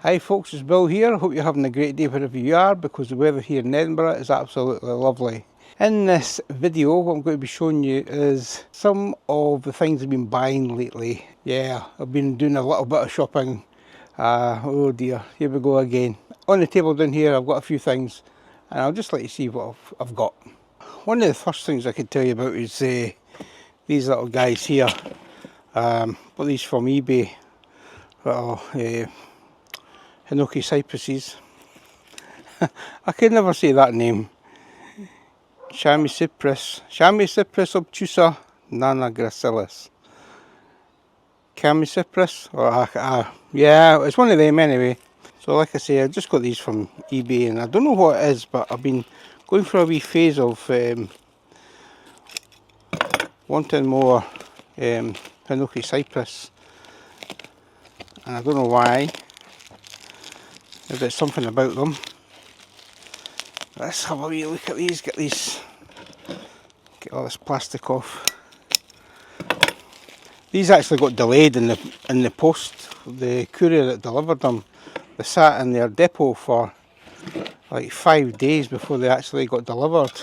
Hi folks, it's Bill here. Hope you're having a great day wherever you are, because the weather here in Edinburgh is absolutely lovely. In this video, what I'm going to be showing you is some of the things I've been buying lately. Yeah, I've been doing a little bit of shopping. Oh dear, here we go again. On the table down here I've got a few things, and I'll just let you see what I've got. One of the first things I could tell you about is these little guys here. Bought these from eBay. Little Hinoki cypresses. I can never say that name. Chamaecypris obtusa nana gracilis. Chamaecypris, yeah, it's one of them anyway. So like I say, I just got these from eBay, and I don't know what it is, but I've been going through a wee phase of wanting more Hinoki cypress, and I don't know why. Maybe it's something about them. Let's have a wee look at these. Get all this plastic off. These actually got delayed in the post. The courier that delivered them, they sat in their depot for like 5 days before they actually got delivered.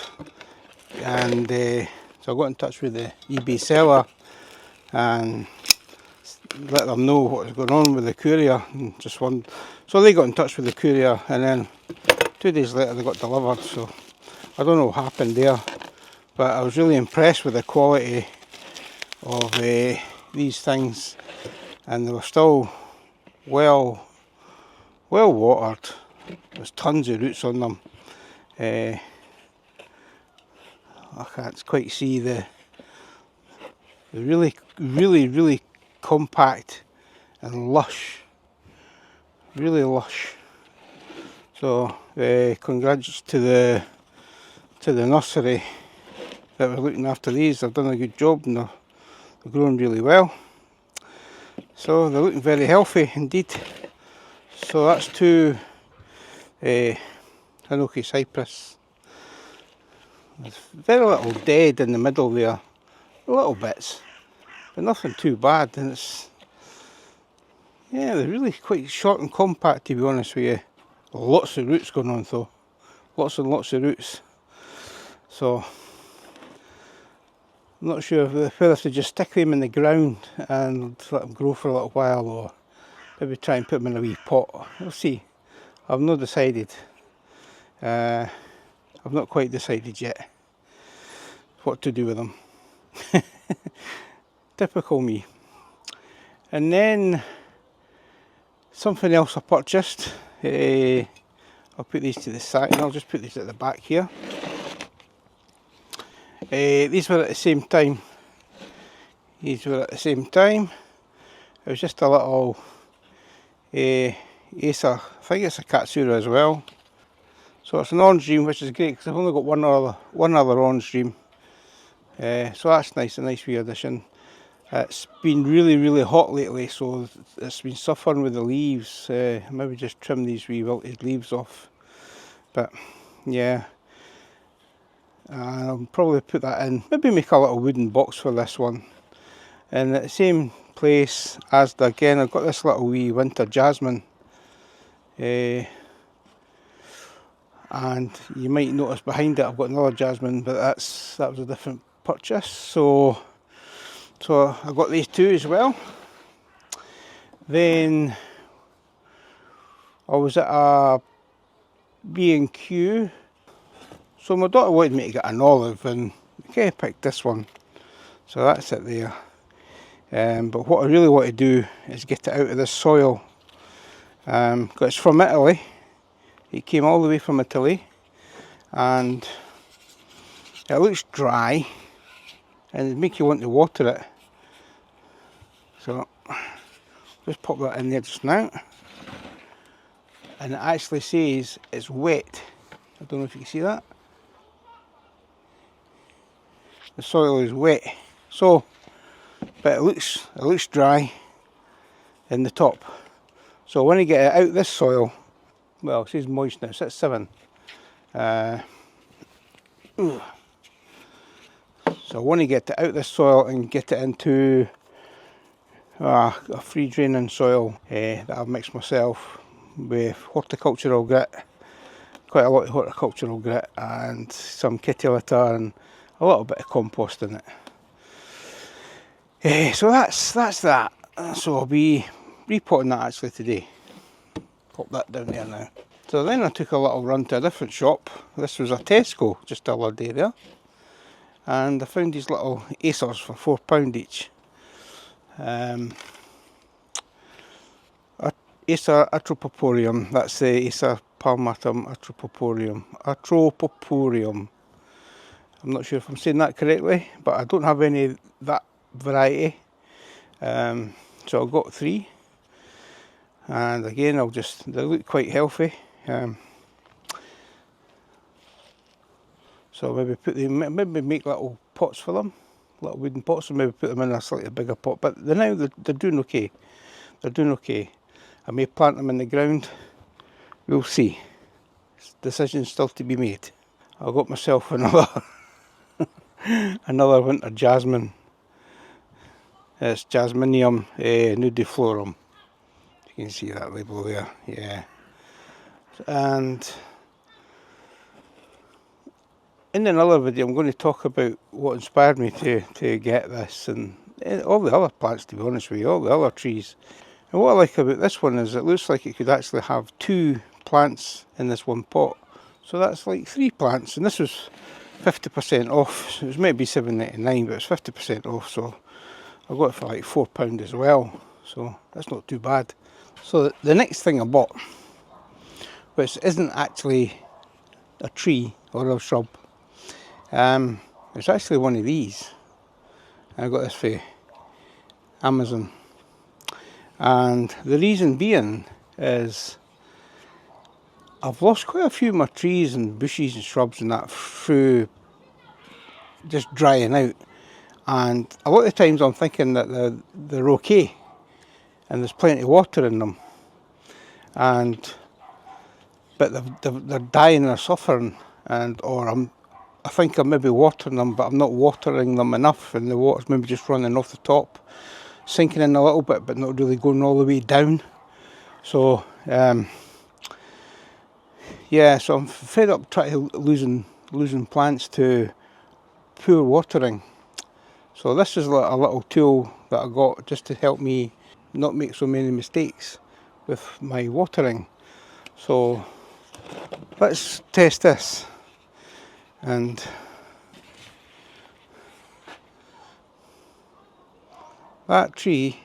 And so I got in touch with the eBay seller and let them know what was going on with the courier. And so they got in touch with the courier, and then 2 days later they got delivered. So I don't know what happened there, but I was really impressed with the quality of these things, and they were still well watered. There's tons of roots on them. I can't quite see the really compact and lush, really lush. So congrats to the nursery that were looking after these. They've done a good job, and they're growing really well. So they're looking very healthy indeed. So that's two Hinoki cypress. There's very little dead in the middle there, little bits, but nothing too bad. And they're really quite short and compact, to be honest with you. Lots of roots going on though, lots and lots of roots. So I'm not sure whether to just stick them in the ground and let them grow for a little while, or maybe try and put them in a wee pot. We'll see. I've not decided. I've not quite decided yet what to do with them. Typical me. And then something else I purchased. I'll put these to the side, and I'll just put these at the back here. These were at the same time. It was just a little Acer. I think it's a Katsura as well. So it's an orange dream, which is great because I've only got one other orange dream. So that's nice, a nice wee addition. It's been really hot lately, so it's been suffering with the leaves. Maybe just trim these wee wilted leaves off. But yeah, I'll probably put that in. Maybe make a little wooden box for this one. And at the same place as again, I've got this little wee winter jasmine. And you might notice behind it I've got another jasmine, but that was a different purchase. So I got these two as well. Then I was at a B&Q. So my daughter wanted me to get an olive, and okay, I picked this one. So that's it there. But what I really want to do is get it out of this soil. Because it's from Italy. It came all the way from Italy, and it looks dry, and it'd make you want to water it. So just pop that in there just now, and it actually says it's wet. I don't know if you can see that. The soil is wet, so but it looks dry in the top. So when you get it out this soil, well, it says moist now, so it's 7. So I want to get it out this soil and get it into a free draining soil that I've mixed myself with horticultural grit, quite a lot of horticultural grit, and some kitty litter and a little bit of compost in it. So that's that. So I'll be repotting that actually today. Pop that down there now. So then I took a little run to a different shop. This was a Tesco just the other day there. And I found these little acers for £4 each. Acer atropoporium, that's the Acer palmatum atropoporium. I'm not sure if I'm saying that correctly, but I don't have any of that variety. So I got 3. And again, they look quite healthy. So maybe make little pots for them, little wooden pots, and maybe put them in a slightly bigger pot. But they're doing okay. They're doing okay. I may plant them in the ground. We'll see. Decisions still to be made. I got myself another another winter jasmine. It's Jasminium nudiflorum. You can see that label there. Yeah. And in another video, I'm going to talk about what inspired me to get this and all the other plants, to be honest with you, all the other trees. And what I like about this one is it looks like it could actually have 2 plants in this one pot. So that's like 3 plants, and this was 50% off. So it was maybe $7.99, but it's 50% off. So I got it for like £4 as well. So that's not too bad. So the next thing I bought, which isn't actually a tree or a shrub, it's actually one of these. I got this for Amazon. And the reason being is I've lost quite a few of my trees and bushes and shrubs and that through just drying out. And a lot of times I'm thinking that they're okay and there's plenty of water in them. But they're dying or suffering, I think I'm maybe watering them, but I'm not watering them enough, and the water's maybe just running off the top, sinking in a little bit, but not really going all the way down. So, yeah, so I'm fed up trying to losing plants to poor watering. So this is a little tool that I got just to help me not make so many mistakes with my watering. So let's test this. And that tree,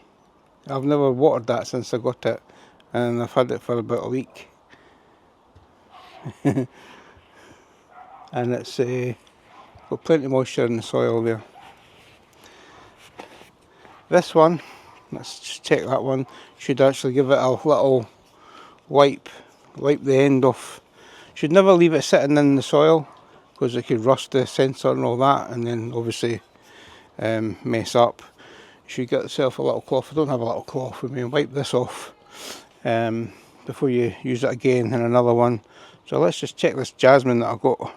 I've never watered that since I got it, and I've had it for about a week. And it's got plenty of moisture in the soil there. This one, let's just check that one, should actually give it a little wipe the end off. Should never leave it sitting in the soil, because it could rust the sensor and all that, and then obviously mess up. You should get yourself a little cloth. I don't have a little cloth with me, and wipe this off before you use it again in another one. So let's just check this jasmine that I got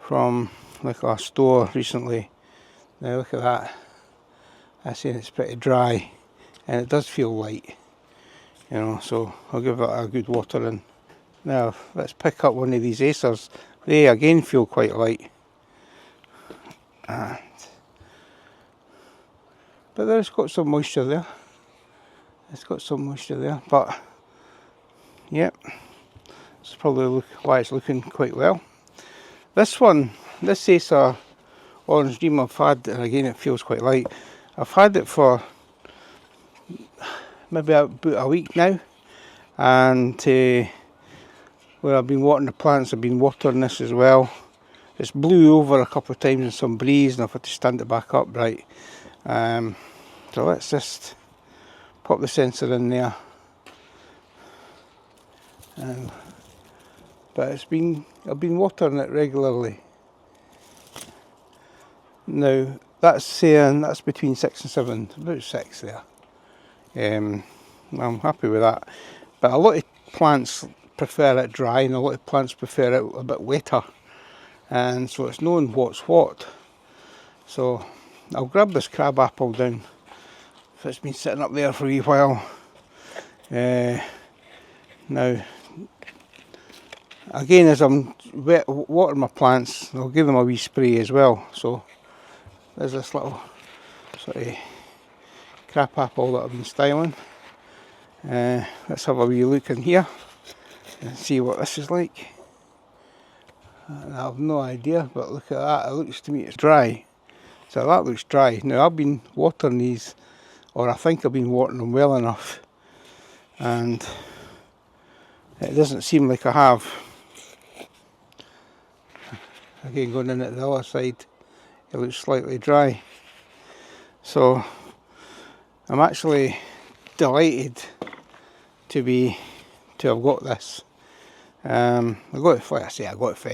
from like a store recently. Now look at that. I see it's pretty dry, and it does feel light, you know, so I'll give it a good watering. Now let's pick up one of these acers. They again feel quite light, but there's got some moisture there. It's got some moisture there, but yep, that's probably why it's looking quite well. This one, this Acer Orange Dream, I've had, and again it feels quite light. I've had it for maybe about a week now, and where I've been watering the plants, I've been watering this as well. It's blew over a couple of times in some breeze, and I've had to stand it back upright. So let's just pop the sensor in there. But I've been watering it regularly. Now that's saying that's between 6 and 7, about 6 there. I'm happy with that. But a lot of plants prefer it dry, and a lot of plants prefer it a bit wetter, and so it's knowing what's what. So I'll grab this crab apple down if it's been sitting up there for a wee while. Now, again, as I'm watering my plants, I'll give them a wee spray as well. So there's this little sort of crab apple that I've been styling. Let's have a wee look in here and see what this is like. And I have no idea, but look at that, it looks to me it's dry. So that looks dry. Now I've been watering these, or I think I've been watering them well enough, and it doesn't seem like I have. Again, going in at the other side, it looks slightly dry. So I'm actually delighted to have got this. I got it, like I say, I got it for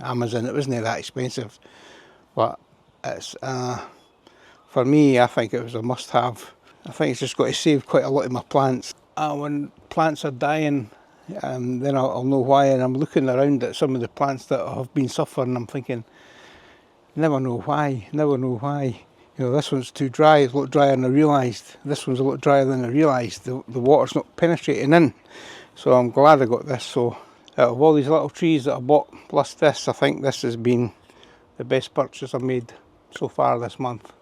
Amazon. It wasn't that expensive, but it's for me, I think it was a must-have. I think it's just got to save quite a lot of my plants. When plants are dying, then I'll know why. And I'm looking around at some of the plants that have been suffering. I'm thinking, never know why. You know, this one's too dry. It's a lot drier than I realised. This one's a lot drier than I realised. The water's not penetrating in. So I'm glad I got this. So out of all these little trees that I bought, plus this, I think this has been the best purchase I've made so far this month.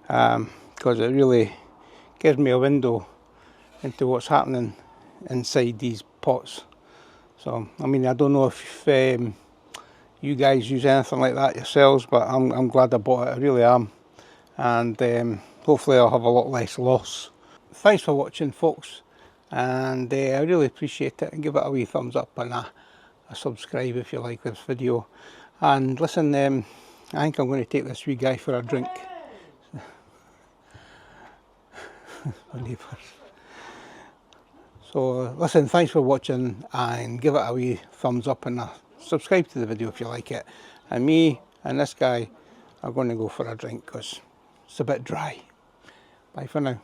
Because it really gives me a window into what's happening inside these pots. So, I mean, I don't know if you guys use anything like that yourselves, but I'm glad I bought it, I really am. And hopefully I'll have a lot less loss. Thanks for watching, folks, and I really appreciate it. And give it a wee thumbs up and a subscribe if you like this video. And listen, I think I'm going to take this wee guy for a drink. So listen, thanks for watching, and give it a wee thumbs up and a subscribe to the video if you like it. And me and this guy are going to go for a drink because it's a bit dry. Bye for now.